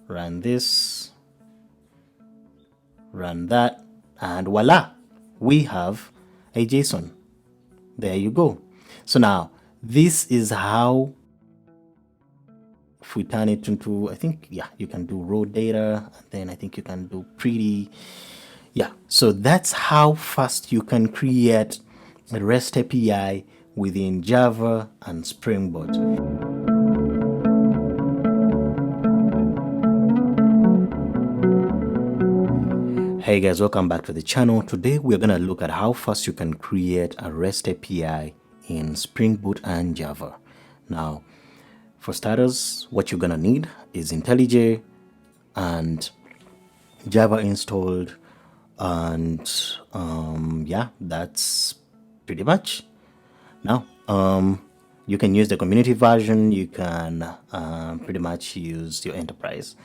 run this, run that, and voila, we have a JSON. There you go. So now this is how, if we turn it into, I think, yeah, you can do raw data, and then I think you can do pretty. Yeah, so that's how fast you can create a REST API within Java and Spring Boot. Hey guys, welcome back to the channel. Today we're going to look at how fast you can create a REST API in Spring Boot and Java. Now, for starters, what you're going to need is IntelliJ and Java installed, and yeah, that's pretty much. Now, you can use the community version, you can pretty much use your enterprise.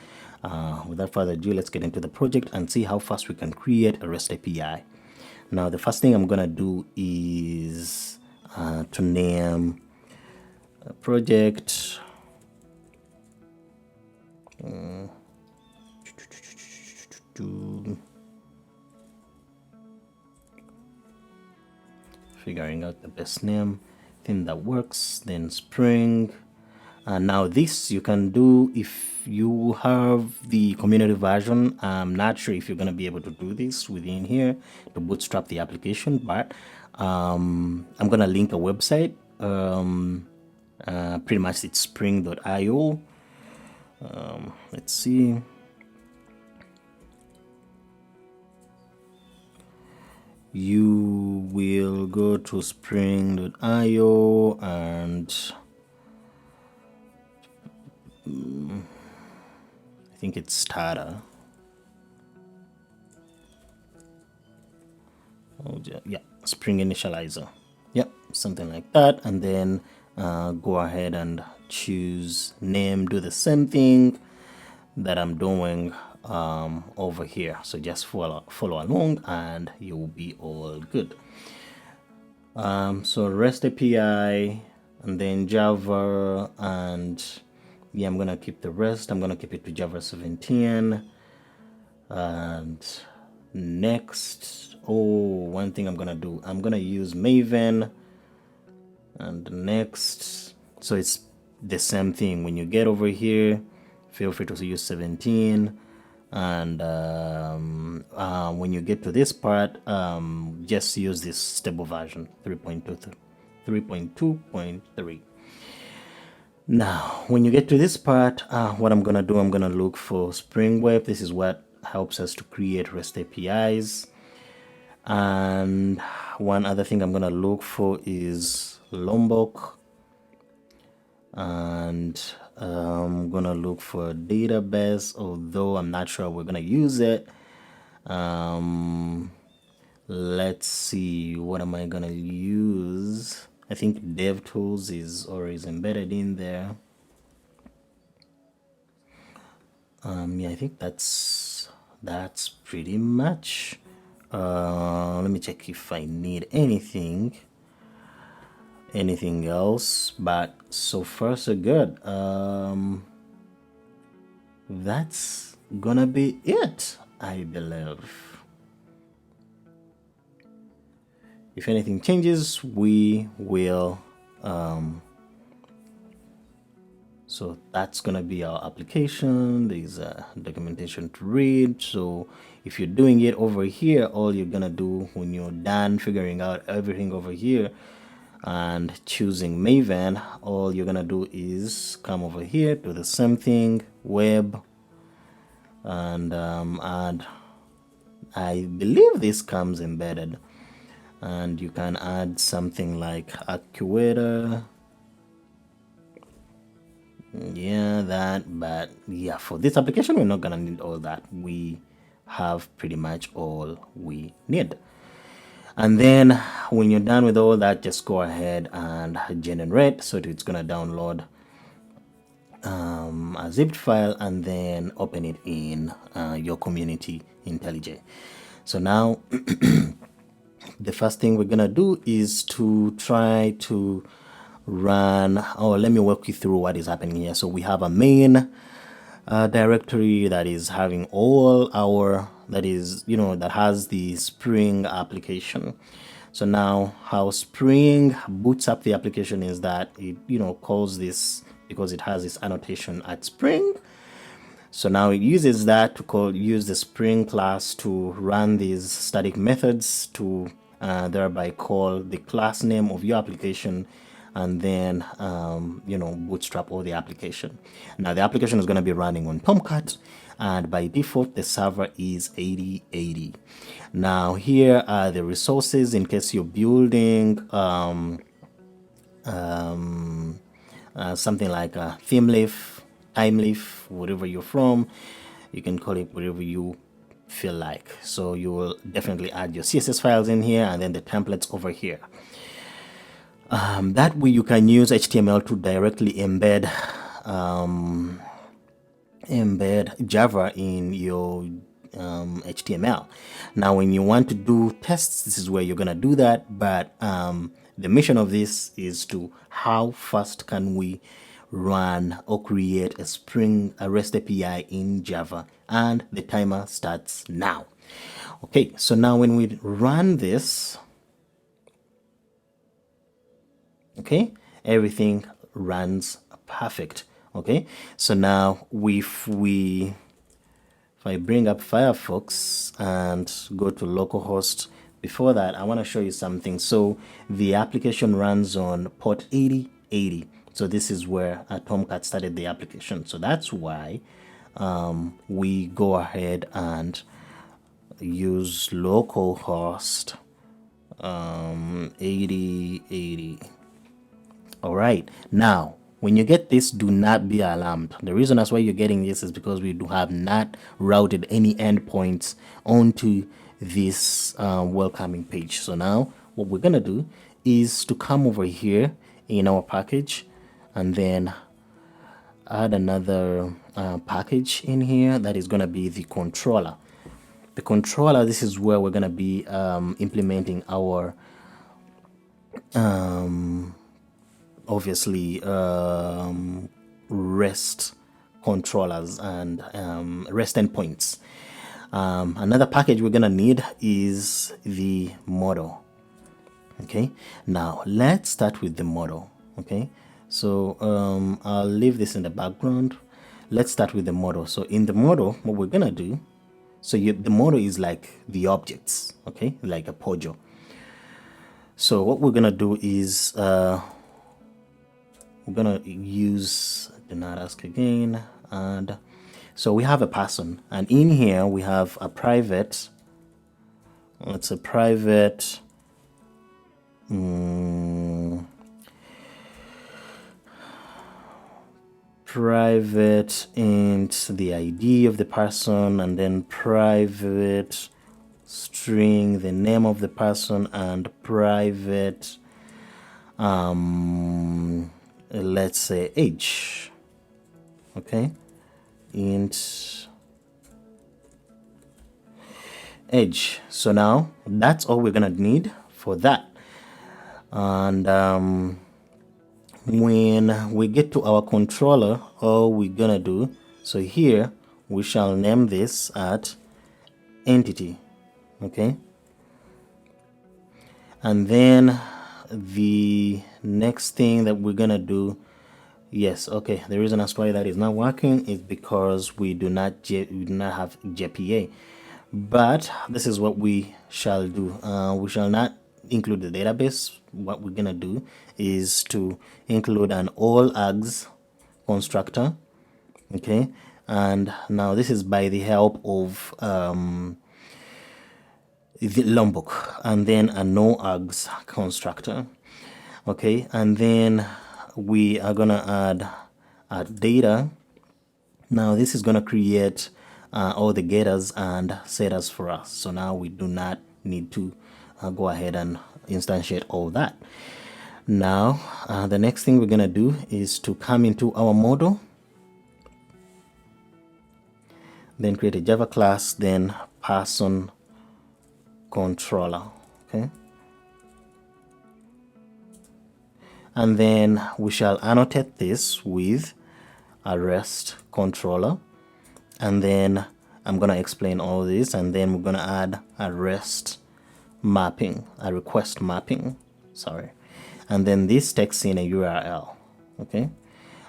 Without further ado, let's get into the project and see how fast we can create a REST API. Now, the first thing I'm gonna do is to name a project. Figuring out the best name, thing that works, then Spring. Now this you can do if you have the community version. I'm not sure if you're going to be able to do this within here to bootstrap the application, but I'm going to link a website. Pretty much it's spring.io. Let's see. You will go to spring.io and I think it's starter. Oh, yeah, Spring initializer. Yep, something like that. And then go ahead and choose name. Do the same thing that I'm doing over here. So just follow along, and you will be all good. So REST API, and then Java, and yeah, I'm gonna keep the rest. I'm gonna keep it to Java 17. And next, one thing I'm gonna do, I'm gonna use Maven. And next, so it's the same thing. When you get over here, feel free to use 17. And when you get to this part, just use this stable version 3.2.3. Now, when you get to this part, what I'm gonna do, I'm gonna look for Spring Web. This is what helps us to create REST APIs. And one other thing I'm gonna look for is Lombok. And I'm gonna look for a database, although I'm not sure we're gonna use it. Let's see, what am I gonna use? I think DevTools is always embedded in there. Yeah, I think that's pretty much. Let me check if I need anything else, but so far so good. That's gonna be it, I believe. If anything changes, we will so that's gonna be our application. There's a documentation to read. So if you're doing it over here, all you're gonna do when you're done figuring out everything over here and choosing Maven, all you're gonna do is come over here, do the same thing, web, and add, I believe this comes embedded, and you can add something like actuator. Yeah, that, but yeah, for this application, we're not gonna need all that. We have pretty much all we need. And then when you're done with all that, just go ahead and generate. So it's gonna download a zipped file and then open it in your community IntelliJ. So now the first thing we're gonna do is to try to run, let me walk you through what is happening here. So we have a main directory that is having all our, that is, that has the Spring application. So now how Spring boots up the application is that it, calls this, because it has this annotation at Spring. So now it uses that to use the Spring class to run these static methods to thereby call the class name of your application, and then bootstrap all the application. Now the application is going to be running on Tomcat, and by default the server is 8080. Now here are the resources in case you're building something like a theme leaf, time leaf, wherever you're from. You can call it whatever you feel like. So you will definitely add your CSS files in here, and then the templates over here. That way you can use HTML to directly embed Java in your HTML. Now when you want to do tests, this is where you're gonna do that, but the mission of this is to how fast can we run or create a REST API in Java, and the timer starts now. Okay, so now when we run this, okay, everything runs perfect. Okay, so now if I bring up Firefox and go to localhost, before that I want to show you something. So the application runs on port 8080. So this is where Tomcat started the application. So that's why we go ahead and use localhost 8080. All right, now when you get this, do not be alarmed. The reason that's why you're getting this is because we have not routed any endpoints onto this welcoming page. So now what we're gonna do is to come over here in our package and then add another package in here that is gonna be the controller. The controller, this is where we're gonna be implementing our obviously REST controllers and REST endpoints. Another package we're gonna need is the model. Okay, now let's start with the model. Okay, so I'll leave this in the background. Let's start with the model. So in the model, what we're gonna do, so the model is like the objects, okay, like a pojo. So what we're gonna do is we're gonna use do not ask again, and so we have a person, and in here we have a private, it's a private private and the ID of the person, and then private string the name of the person, and private let's say age. Okay, int age. So now that's all we're gonna need for that. And when we get to our controller, all we're gonna do, so here we shall name this at entity. Okay, and then the next thing that we're gonna do, yes, okay, the reason as why that is not working is because we do not have JPA. But this is what we shall do. We shall not include the database. What we're gonna do is to include an all args constructor. Okay, and now this is by the help of the Lombok, and then a no args constructor. Okay, and then we are gonna add data. Now this is gonna create all the getters and setters for us. So now we do not need to go ahead and instantiate all that. Now the next thing we're gonna do is to come into our model, then create a Java class, then person controller. Okay, and then we shall annotate this with a REST controller. and then I'm gonna explain all this, and then we're gonna add a REST mapping, a request mapping, sorry, and then this takes in a URL. Okay,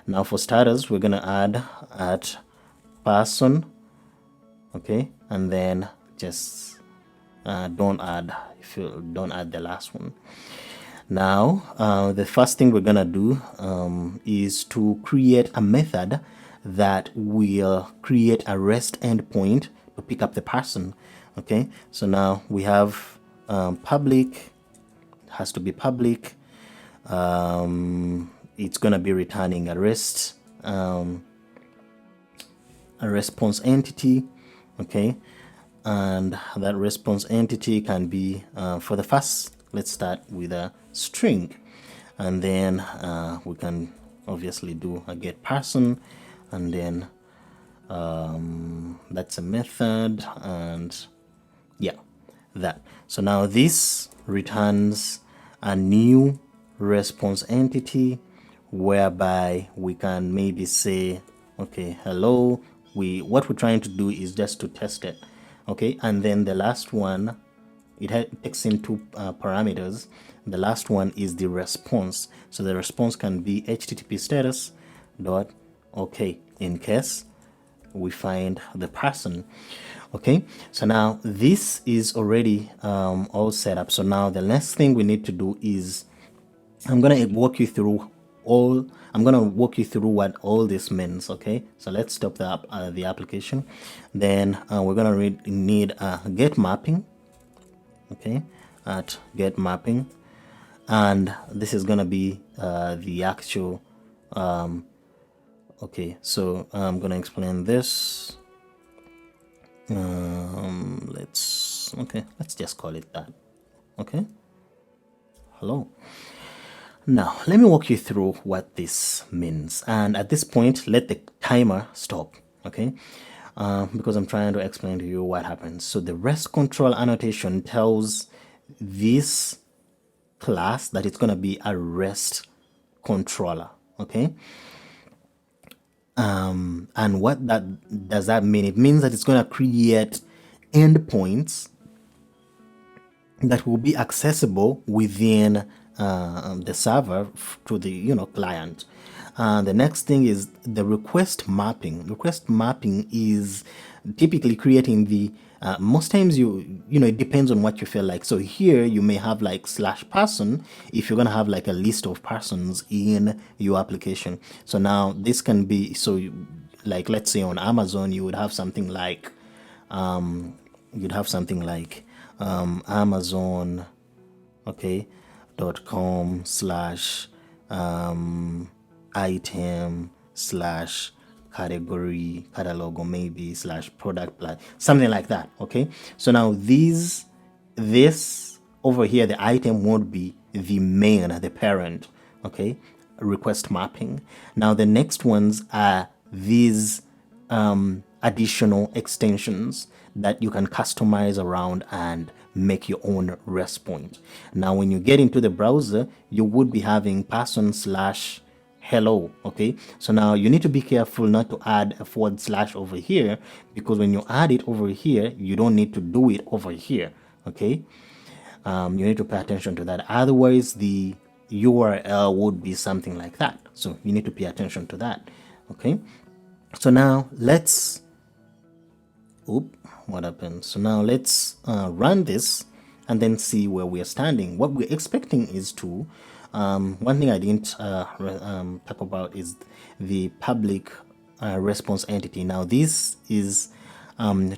now for starters, we're gonna add at person, okay, and then just don't add, if you don't add the last one. Now the first thing we're gonna do is to create a method that will create a REST endpoint to pick up the person. Okay, so now we have public, has to be public. It's gonna be returning a response entity. Okay, and that response entity can be for the first, let's start with a string, and then we can obviously do a get person, and then that's a method, and yeah, that. So now this returns a new response entity whereby we can maybe say, okay, hello, what we're trying to do is just to test it. Okay, and then the last one, it takes in two parameters. The last one is the response. So the response can be http status dot okay in case we find the person. Okay, so now this is already all set up. So now the next thing we need to do is I'm gonna walk you through what all this means. Okay, so let's stop the application. Then we're gonna need get mapping. Okay, at get mapping, and this is gonna be the actual okay, so I'm gonna explain this. Let's just call it that. Okay, hello. Now let me walk you through what this means, and at this point let the timer stop. Okay, because I'm trying to explain to you what happens. So the REST control annotation tells this class that it's going to be a REST controller. Okay, and what does that mean? It means that it's going to create endpoints that will be accessible within the server to the client. The next thing is the request mapping. Request mapping is typically creating the most times it depends on what you feel like. So here you may have like /person if you're gonna have like a list of persons in your application. So now this can be, so like let's say on Amazon you would have something like Amazon, okay, .com / item / category catalog, or maybe / product plan, something like that. Okay, so now this over here, the item won't be the main, the parent. Okay, request mapping. Now the next ones are these additional extensions that you can customize around and make your own REST point. Now when you get into the browser, you would be having person / hello. Okay, so now you need to be careful not to add a / over here, because when you add it over here, you don't need to do it over here. Okay, you need to pay attention to that, otherwise the URL would be something like that. So you need to pay attention to that. Okay, so now let's what happened. So now let's run this and then see where we're standing. What we're expecting is to one thing I didn't talk about is the public response entity. Now this is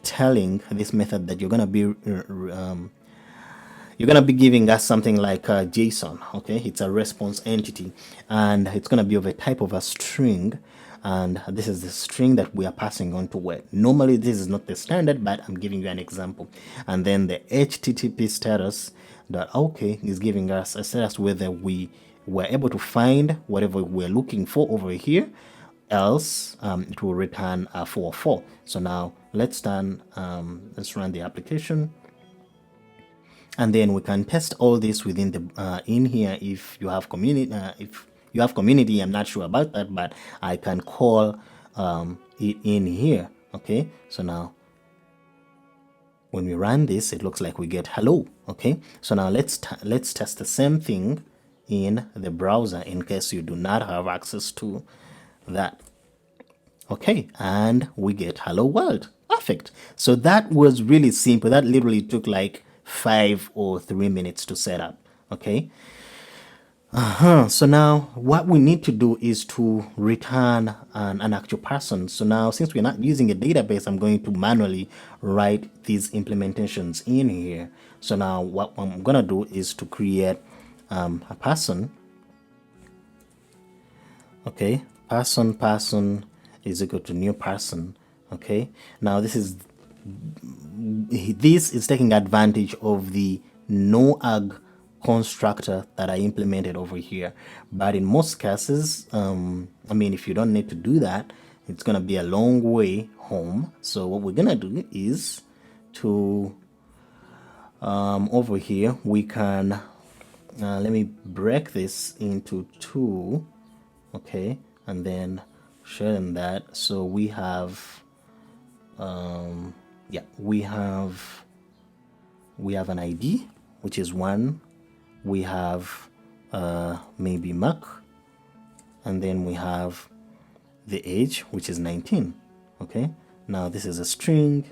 telling this method that you're gonna be giving us something like JSON. Okay, it's a response entity, and it's gonna be of a type of a string, and this is the string that we are passing on to it. Normally this is not the standard, but I'm giving you an example. And then the http status dot okay is giving us a status whether we were able to find whatever we're looking for over here, else it will return a 404. So now let's run the application, and then we can test all this within the in here. If you have community, I'm not sure about that, but I can call it in here. Okay, so now when we run this, it looks like we get hello. Okay, so now let's test the same thing in the browser in case you do not have access to that. Okay, and we get hello world. Perfect. So that was really simple. That literally took like 5 or 3 minutes to set up. Okay. So now what we need to do is to return an actual person. So now since we're not using a database, I'm going to manually write these implementations in here. So now what I'm gonna do is to create a person. Okay, person is equal to new person. Okay, now this is taking advantage of the no-ag constructor that I implemented over here. But in most cases, I mean, if you don't need to do that, it's gonna be a long way home. So what we're gonna do is to over here we can let me break this into 2. Okay, and then show them that. So we have yeah, we have an ID which is 1, we have maybe Mac, and then we have the age which is 19. Okay, now this is a string,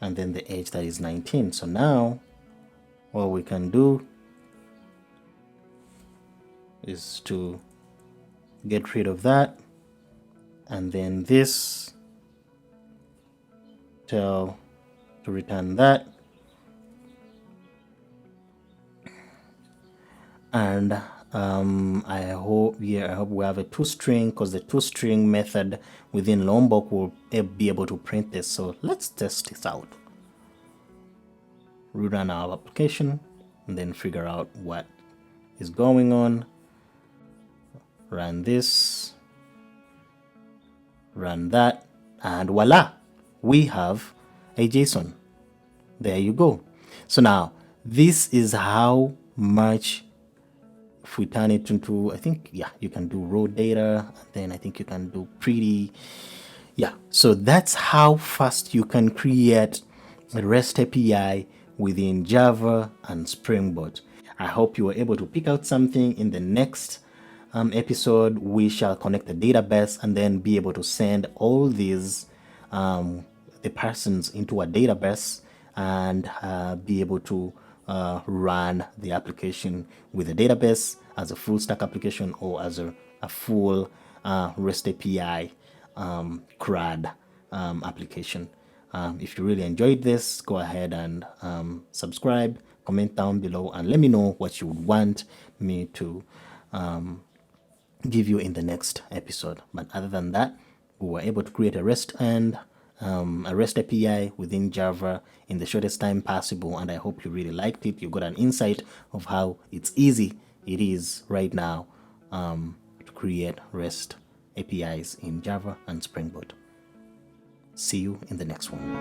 and then the age that is 19. So now what we can do is to get rid of that, and then this tell to return that, and I hope we have a toString, because the toString method within Lombok will be able to print this. So let's test this out. Rerun our application and then figure out what is going on. Run this, run that, and voila, we have a JSON. There you go. So now this is how much, if we turn it into, I think, yeah, you can do raw data, and then I think you can do pretty, yeah. So that's how fast you can create a REST API within Java and Spring Boot. I hope you were able to pick out something. In the next episode, we shall connect the database and then be able to send all these the persons into a database and be able to run the application with the database as a full stack application or as a full REST API CRUD application. If you really enjoyed this, go ahead and subscribe, comment down below, and let me know what you would want me to give you in the next episode. But other than that, we were able to create a REST and a REST API within Java in the shortest time possible, and I hope you really liked it. You got an insight of how it's easy it is right now to create REST APIs in Java and Spring Boot. See you in the next one.